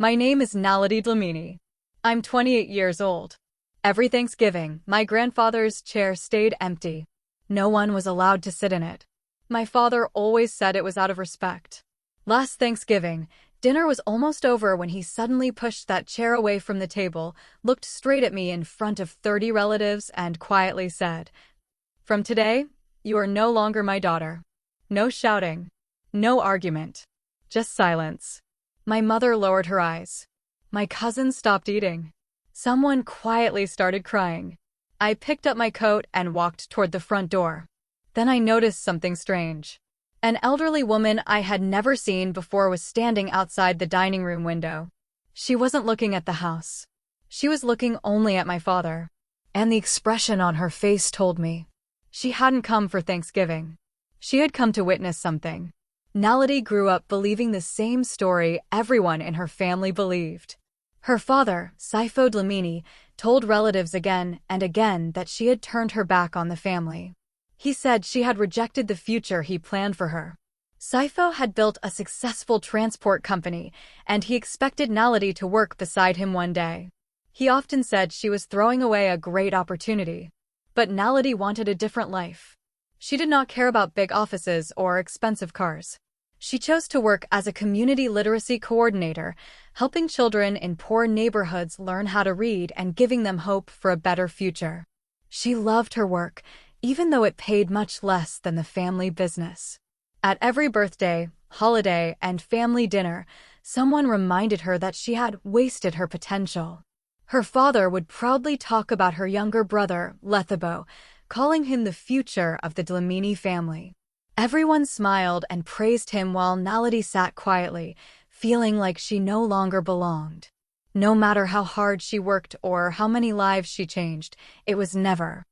My name is Naledi Dlamini. I'm 28 years old. Every Thanksgiving, my grandfather's chair stayed empty. No one was allowed to sit in it. My father always said it was out of respect. Last Thanksgiving, dinner was almost over when he suddenly pushed that chair away from the table, looked straight at me in front of 30 relatives, and quietly said, "From today, you are no longer my daughter." No shouting. No argument. Just silence. My mother lowered her eyes. My cousins stopped eating. Someone quietly started crying. I picked up my coat and walked toward the front door. Then I noticed something strange. An elderly woman I had never seen before was standing outside the dining room window. She wasn't looking at the house. She was looking only at my father. And the expression on her face told me she hadn't come for Thanksgiving. She had come to witness something. Naledi grew up believing the same story everyone in her family believed. Her father, Saifo Dlamini, told relatives again and again that she had turned her back on the family. He said she had rejected the future he planned for her. Saifo had built a successful transport company, and he expected Naledi to work beside him one day. He often said she was throwing away a great opportunity. But Naledi wanted a different life. She did not care about big offices or expensive cars. She chose to work as a community literacy coordinator, helping children in poor neighborhoods learn how to read and giving them hope for a better future. She loved her work, even though it paid much less than the family business. At every birthday, holiday, and family dinner, someone reminded her that she had wasted her potential. Her father would proudly talk about her younger brother, Lethabo, calling him the future of the Dlamini family. Everyone smiled and praised him while Naledi sat quietly, feeling like she no longer belonged. No matter how hard she worked or how many lives she changed, it was never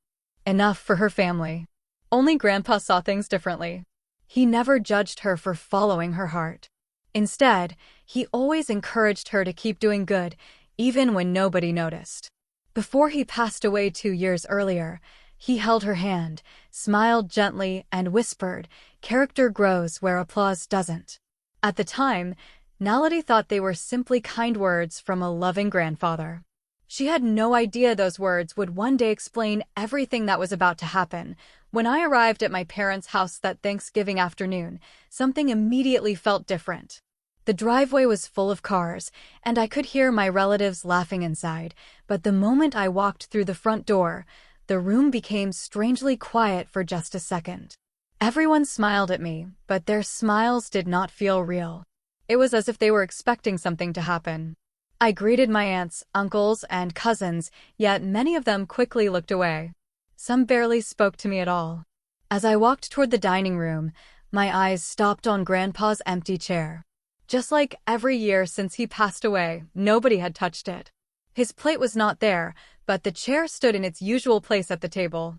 enough for her family. Only Grandpa saw things differently. He never judged her for following her heart. Instead, he always encouraged her to keep doing good, even when nobody noticed. Before he passed away 2 years earlier, he held her hand, smiled gently, and whispered, "Character grows where applause doesn't." At the time, Naledi thought they were simply kind words from a loving grandfather. She had no idea those words would one day explain everything that was about to happen. When I arrived at my parents' house that Thanksgiving afternoon, something immediately felt different. The driveway was full of cars, and I could hear my relatives laughing inside, but the moment I walked through the front door, the room became strangely quiet for just a second. Everyone smiled at me, but their smiles did not feel real. It was as if they were expecting something to happen. I greeted my aunts, uncles, and cousins, yet many of them quickly looked away. Some barely spoke to me at all. As I walked toward the dining room, my eyes stopped on Grandpa's empty chair. Just like every year since he passed away, nobody had touched it. His plate was not there, but the chair stood in its usual place at the table.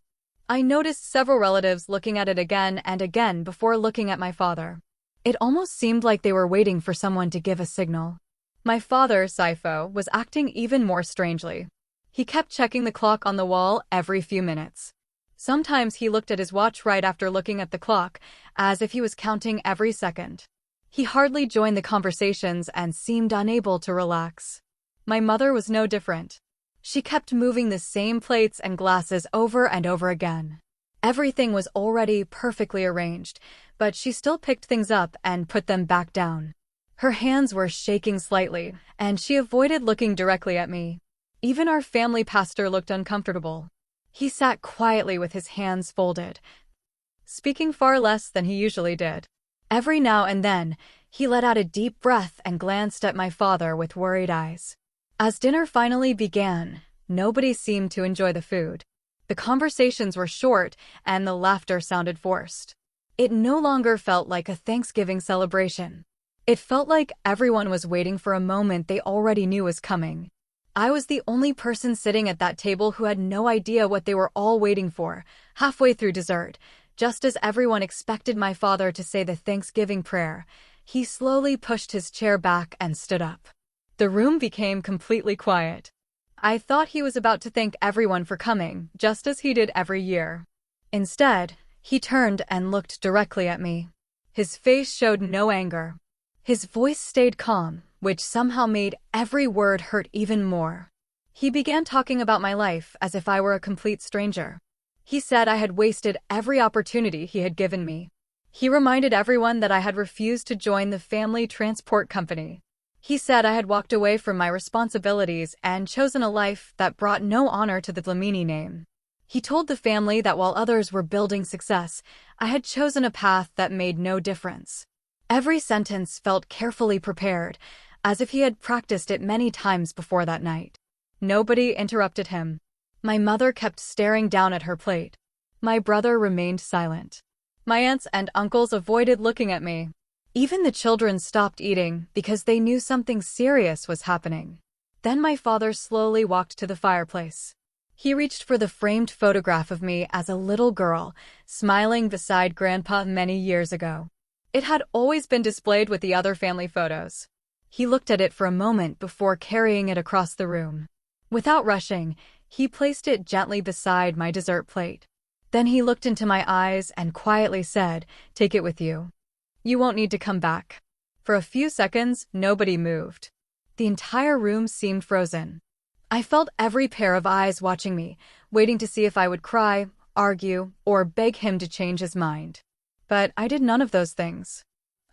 I noticed several relatives looking at it again and again before looking at my father. It almost seemed like they were waiting for someone to give a signal. My father, Saifo, was acting even more strangely. He kept checking the clock on the wall every few minutes. Sometimes he looked at his watch right after looking at the clock, as if he was counting every second. He hardly joined the conversations and seemed unable to relax. My mother was no different. She kept moving the same plates and glasses over and over again. Everything was already perfectly arranged, but she still picked things up and put them back down. Her hands were shaking slightly, and she avoided looking directly at me. Even our family pastor looked uncomfortable. He sat quietly with his hands folded, speaking far less than he usually did. Every now and then, he let out a deep breath and glanced at my father with worried eyes. As dinner finally began, nobody seemed to enjoy the food. The conversations were short, and the laughter sounded forced. It no longer felt like a Thanksgiving celebration. It felt like everyone was waiting for a moment they already knew was coming. I was the only person sitting at that table who had no idea what they were all waiting for. Halfway through dessert, just as everyone expected my father to say the Thanksgiving prayer, he slowly pushed his chair back and stood up. The room became completely quiet. I thought he was about to thank everyone for coming, just as he did every year. Instead, he turned and looked directly at me. His face showed no anger. His voice stayed calm, which somehow made every word hurt even more. He began talking about my life as if I were a complete stranger. He said I had wasted every opportunity he had given me. He reminded everyone that I had refused to join the family transport company. He said I had walked away from my responsibilities and chosen a life that brought no honor to the Dlamini name. He told the family that while others were building success, I had chosen a path that made no difference. Every sentence felt carefully prepared, as if he had practiced it many times before that night. Nobody interrupted him. My mother kept staring down at her plate. My brother remained silent. My aunts and uncles avoided looking at me. Even the children stopped eating because they knew something serious was happening. Then my father slowly walked to the fireplace. He reached for the framed photograph of me as a little girl, smiling beside Grandpa many years ago. It had always been displayed with the other family photos. He looked at it for a moment before carrying it across the room. Without rushing, he placed it gently beside my dessert plate. Then he looked into my eyes and quietly said, "Take it with you. You won't need to come back." For a few seconds, nobody moved. The entire room seemed frozen. I felt every pair of eyes watching me, waiting to see if I would cry, argue, or beg him to change his mind. But I did none of those things.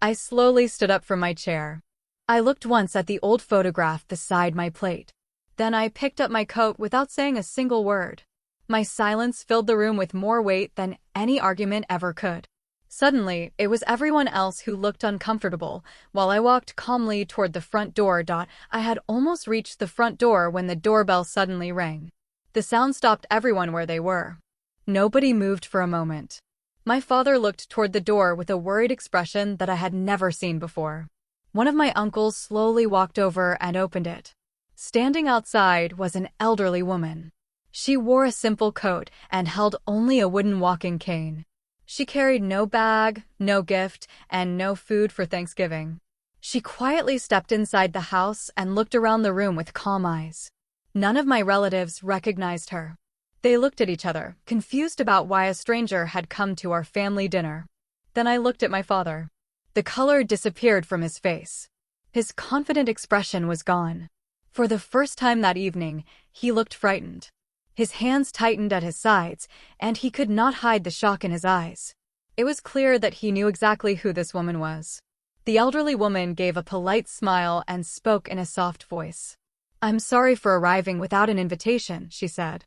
I slowly stood up from my chair. I looked once at the old photograph beside my plate. Then I picked up my coat without saying a single word. My silence filled the room with more weight than any argument ever could. Suddenly, it was everyone else who looked uncomfortable, while I walked calmly toward the front door. I had almost reached the front door when the doorbell suddenly rang. The sound stopped everyone where they were. Nobody moved for a moment. My father looked toward the door with a worried expression that I had never seen before. One of my uncles slowly walked over and opened it. Standing outside was an elderly woman. She wore a simple coat and held only a wooden walking cane. She carried no bag, no gift, and no food for Thanksgiving. She quietly stepped inside the house and looked around the room with calm eyes. None of my relatives recognized her. They looked at each other, confused about why a stranger had come to our family dinner. Then I looked at my father. The color disappeared from his face. His confident expression was gone. For the first time that evening, he looked frightened. His hands tightened at his sides, and he could not hide the shock in his eyes. It was clear that he knew exactly who this woman was. The elderly woman gave a polite smile and spoke in a soft voice. "I'm sorry for arriving without an invitation," she said.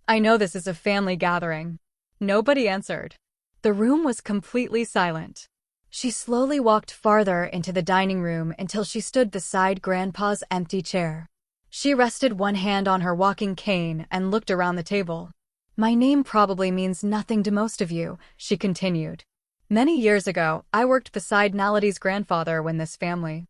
"I know this is a family gathering." Nobody answered. The room was completely silent. She slowly walked farther into the dining room until she stood beside Grandpa's empty chair. She rested one hand on her walking cane and looked around the table. "My name probably means nothing to most of you," she continued. "Many years ago, I worked beside Naladi's grandfather when this family.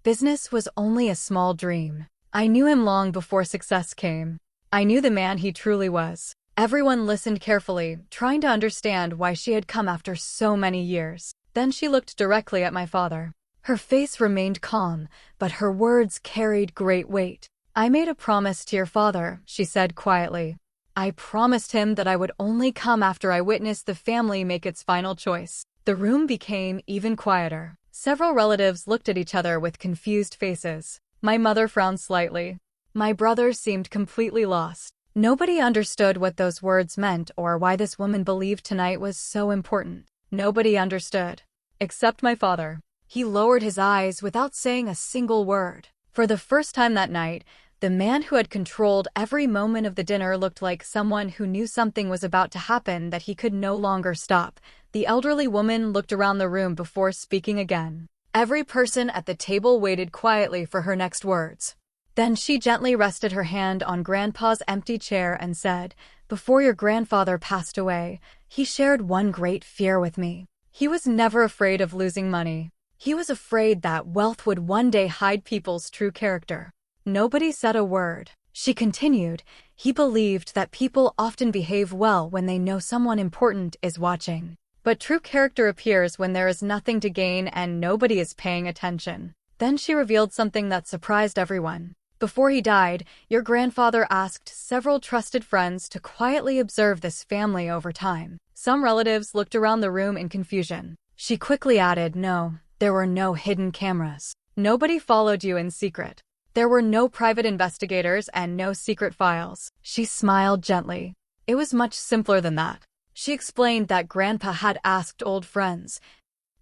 Business was only a small dream. I knew him long before success came. I knew the man he truly was." Everyone listened carefully, trying to understand why she had come after so many years. Then she looked directly at my father. Her face remained calm, but her words carried great weight. "I made a promise to your father," she said quietly. "I promised him that I would only come after I witnessed the family make its final choice." The room became even quieter. Several relatives looked at each other with confused faces. My mother frowned slightly. My brother seemed completely lost. Nobody understood what those words meant or why this woman believed tonight was so important. Nobody understood. Except my father. He lowered his eyes without saying a single word. For the first time that night, the man who had controlled every moment of the dinner looked like someone who knew something was about to happen that he could no longer stop. The elderly woman looked around the room before speaking again. Every person at the table waited quietly for her next words. Then she gently rested her hand on Grandpa's empty chair and said, "Before your grandfather passed away, he shared one great fear with me. He was never afraid of losing money. He was afraid that wealth would one day hide people's true character." Nobody said a word. She continued, "He believed that people often behave well when they know someone important is watching. But true character appears when there is nothing to gain and nobody is paying attention." Then she revealed something that surprised everyone. Before he died, your grandfather asked several trusted friends to quietly observe this family over time. Some relatives looked around the room in confusion. She quickly added, "No, there were no hidden cameras. Nobody followed you in secret. There were no private investigators and no secret files. She smiled gently. It was much simpler than that. She explained that Grandpa had asked old friends,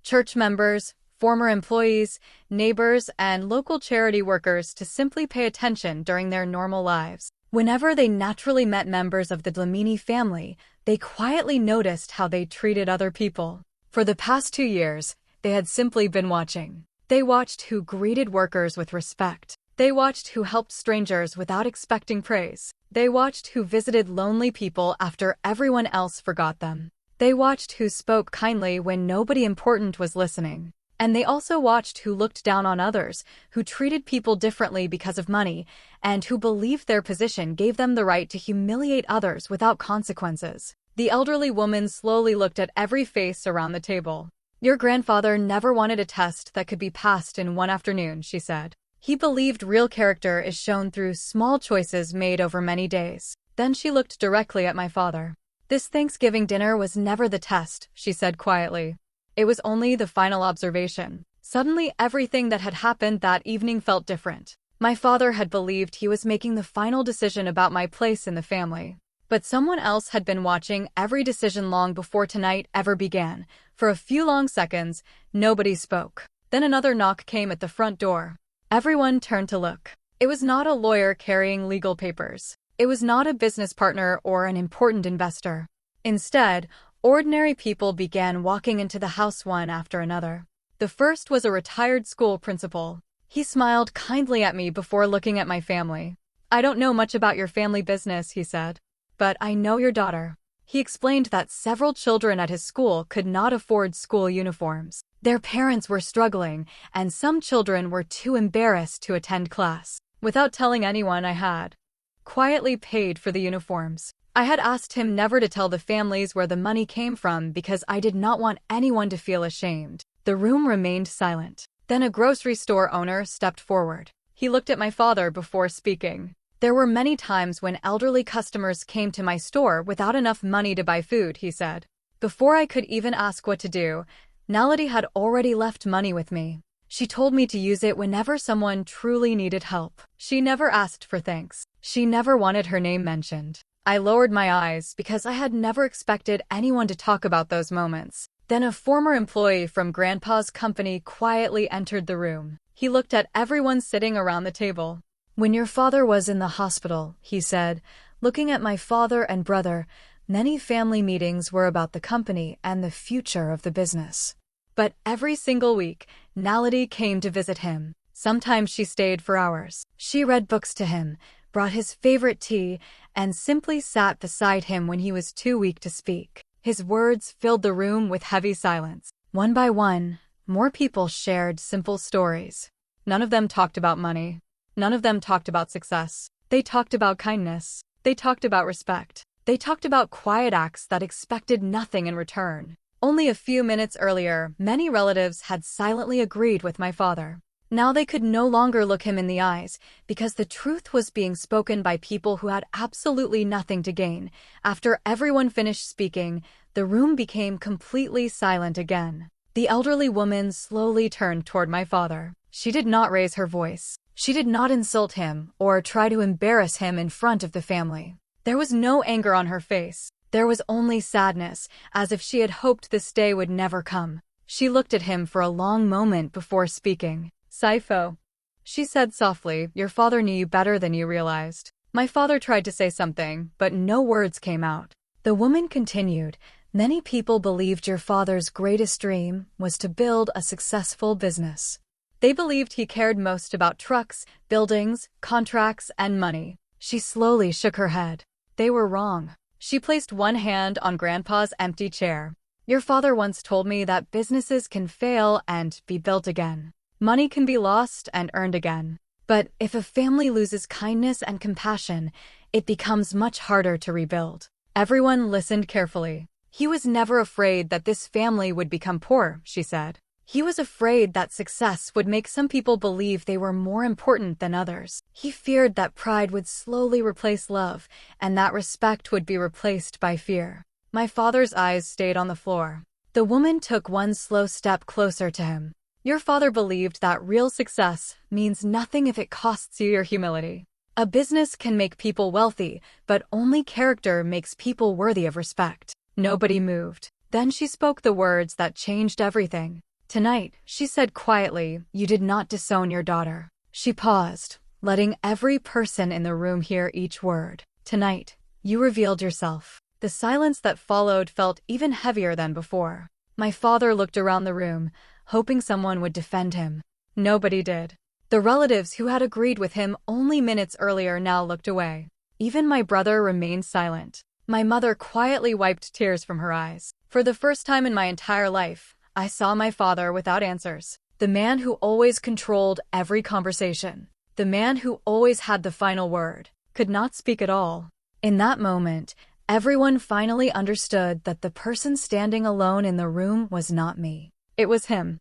church members, former employees, neighbors, and local charity workers to simply pay attention during their normal lives. Whenever they naturally met members of the Dlamini family, they quietly noticed how they treated other people. For the past 2 years, they had simply been watching. They watched who greeted workers with respect. They watched who helped strangers without expecting praise. They watched who visited lonely people after everyone else forgot them. They watched who spoke kindly when nobody important was listening. And they also watched who looked down on others, who treated people differently because of money, and who believed their position gave them the right to humiliate others without consequences. The elderly woman slowly looked at every face around the table. Your grandfather never wanted a test that could be passed in one afternoon, she said. He believed real character is shown through small choices made over many days. Then she looked directly at my father. This Thanksgiving dinner was never the test, she said quietly. It was only the final observation. Suddenly, everything that had happened that evening felt different. My father had believed he was making the final decision about my place in the family. But someone else had been watching every decision long before tonight ever began. For a few long seconds, nobody spoke. Then another knock came at the front door. Everyone turned to look. It was not a lawyer carrying legal papers. It was not a business partner or an important investor. Instead, ordinary people began walking into the house one after another. The first was a retired school principal. He smiled kindly at me before looking at my family. I don't know much about your family business, he said. But I know your daughter. He explained that several children at his school could not afford school uniforms. Their parents were struggling, and some children were too embarrassed to attend class. Without telling anyone, I had quietly paid for the uniforms. I had asked him never to tell the families where the money came from because I did not want anyone to feel ashamed. The room remained silent. Then a grocery store owner stepped forward. He looked at my father before speaking. There were many times when elderly customers came to my store without enough money to buy food, he said. Before I could even ask what to do, Naledi had already left money with me. She told me to use it whenever someone truly needed help. She never asked for thanks. She never wanted her name mentioned. I lowered my eyes because I had never expected anyone to talk about those moments. Then a former employee from Grandpa's company quietly entered the room. He looked at everyone sitting around the table. When your father was in the hospital, he said, looking at my father and brother, many family meetings were about the company and the future of the business. But every single week, Naledi came to visit him. Sometimes she stayed for hours. She read books to him, brought his favorite tea, and simply sat beside him when he was too weak to speak. His words filled the room with heavy silence. One by one, more people shared simple stories. None of them talked about money. None of them talked about success. They talked about kindness. They talked about respect. They talked about quiet acts that expected nothing in return. Only a few minutes earlier, many relatives had silently agreed with my father. Now they could no longer look him in the eyes, because the truth was being spoken by people who had absolutely nothing to gain. After everyone finished speaking, the room became completely silent again. The elderly woman slowly turned toward my father. She did not raise her voice. She did not insult him or try to embarrass him in front of the family. There was no anger on her face. There was only sadness, as if she had hoped this day would never come. She looked at him for a long moment before speaking. Saifo, she said softly, your father knew you better than you realized. My father tried to say something, but no words came out. The woman continued, many people believed your father's greatest dream was to build a successful business. They believed he cared most about trucks, buildings, contracts, and money. She slowly shook her head. They were wrong. She placed one hand on Grandpa's empty chair. Your father once told me that businesses can fail and be built again. Money can be lost and earned again. But if a family loses kindness and compassion, it becomes much harder to rebuild. Everyone listened carefully. He was never afraid that this family would become poor, she said. He was afraid that success would make some people believe they were more important than others. He feared that pride would slowly replace love, and that respect would be replaced by fear. My father's eyes stayed on the floor. The woman took one slow step closer to him. Your father believed that real success means nothing if it costs you your humility. A business can make people wealthy, but only character makes people worthy of respect. Nobody moved. Then she spoke the words that changed everything. Tonight, she said quietly, you did not disown your daughter. She paused, letting every person in the room hear each word. Tonight, you revealed yourself. The silence that followed felt even heavier than before. My father looked around the room, hoping someone would defend him. Nobody did. The relatives who had agreed with him only minutes earlier now looked away. Even my brother remained silent. My mother quietly wiped tears from her eyes. For the first time in my entire life, I saw my father without answers. The man who always controlled every conversation. The man who always had the final word, could not speak at all. In that moment, everyone finally understood that the person standing alone in the room was not me. It was him.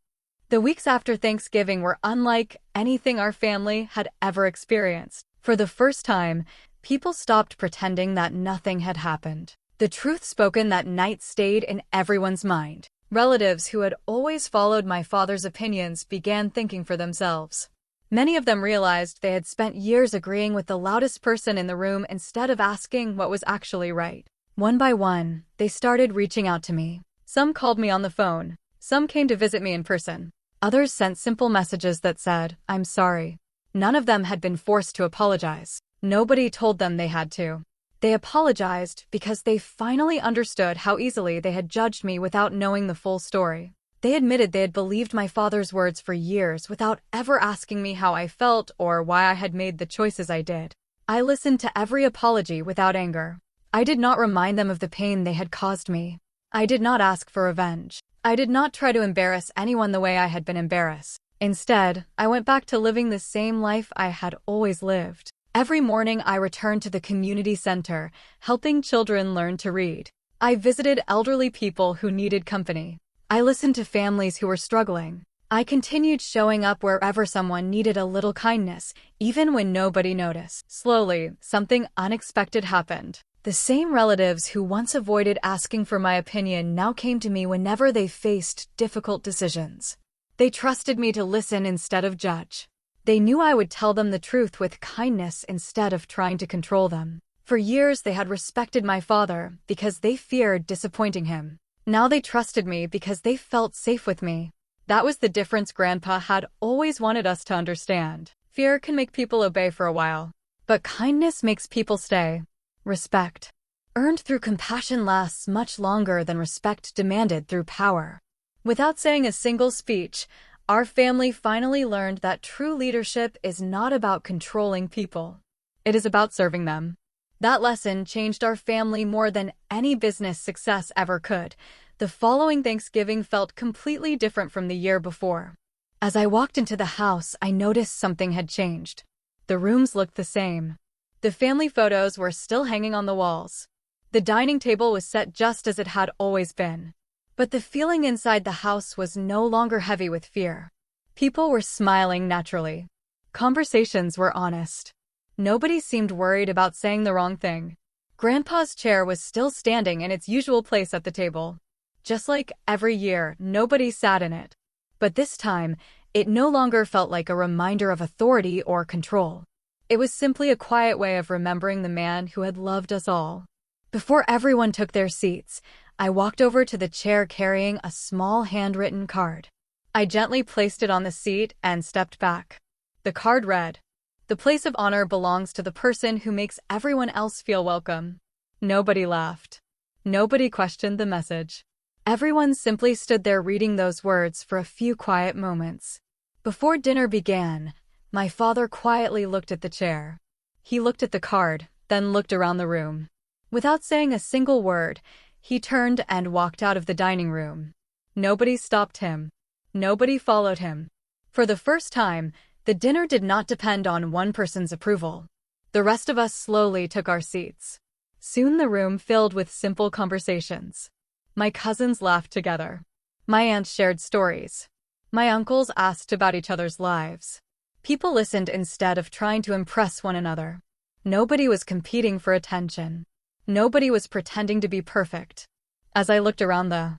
The weeks after Thanksgiving were unlike anything our family had ever experienced. For the first time, people stopped pretending that nothing had happened. The truth spoken that night stayed in everyone's mind. Relatives who had always followed my father's opinions began thinking for themselves. Many of them realized they had spent years agreeing with the loudest person in the room instead of asking what was actually right. One by one, they started reaching out to me. Some called me on the phone. Some came to visit me in person. Others sent simple messages that said, I'm sorry. None of them had been forced to apologize. Nobody told them they had to. They apologized because they finally understood how easily they had judged me without knowing the full story. They admitted they had believed my father's words for years without ever asking me how I felt or why I had made the choices I did. I listened to every apology without anger. I did not remind them of the pain they had caused me. I did not ask for revenge. I did not try to embarrass anyone the way I had been embarrassed. Instead, I went back to living the same life I had always lived. Every morning I returned to the community center, helping children learn to read. I visited elderly people who needed company. I listened to families who were struggling. I continued showing up wherever someone needed a little kindness, even when nobody noticed. Slowly, something unexpected happened. The same relatives who once avoided asking for my opinion now came to me whenever they faced difficult decisions. They trusted me to listen instead of judge. They knew I would tell them the truth with kindness instead of trying to control them. For years they had respected my father because they feared disappointing him. Now they trusted me because they felt safe with me. That was the difference Grandpa had always wanted us to understand. Fear can make people obey for a while, but kindness makes people stay. Respect, earned through compassion, lasts much longer than respect demanded through power. Without saying a single speech, our family finally learned that true leadership is not about controlling people. It is about serving them. That lesson changed our family more than any business success ever could. The following Thanksgiving felt completely different from the year before. As I walked into the house, I noticed something had changed. The rooms looked the same. The family photos were still hanging on the walls. The dining table was set just as it had always been. But the feeling inside the house was no longer heavy with fear. People were smiling naturally. Conversations were honest. Nobody seemed worried about saying the wrong thing. Grandpa's chair was still standing in its usual place at the table. Just like every year, nobody sat in it. But this time, it no longer felt like a reminder of authority or control. It was simply a quiet way of remembering the man who had loved us all. Before everyone took their seats, I walked over to the chair carrying a small handwritten card. I gently placed it on the seat and stepped back. The card read, "The place of honor belongs to the person who makes everyone else feel welcome." Nobody laughed. Nobody questioned the message. Everyone simply stood there reading those words for a few quiet moments. Before dinner began, my father quietly looked at the chair. He looked at the card, then looked around the room. Without saying a single word, he turned and walked out of the dining room. Nobody stopped him. Nobody followed him. For the first time, the dinner did not depend on one person's approval. The rest of us slowly took our seats. Soon the room filled with simple conversations. My cousins laughed together. My aunts shared stories. My uncles asked about each other's lives. People listened instead of trying to impress one another. Nobody was competing for attention. Nobody was pretending to be perfect. As I looked around the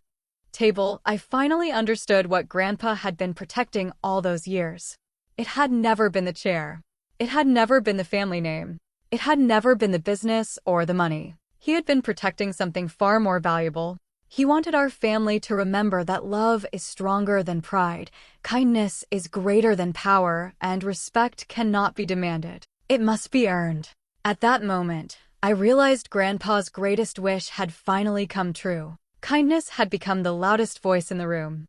table, I finally understood what Grandpa had been protecting all those years. It had never been the chair. It had never been the family name. It had never been the business or the money. He had been protecting something far more valuable. He wanted our family to remember that love is stronger than pride, kindness is greater than power, and respect cannot be demanded. It must be earned. At that moment, I realized Grandpa's greatest wish had finally come true. Kindness had become the loudest voice in the room.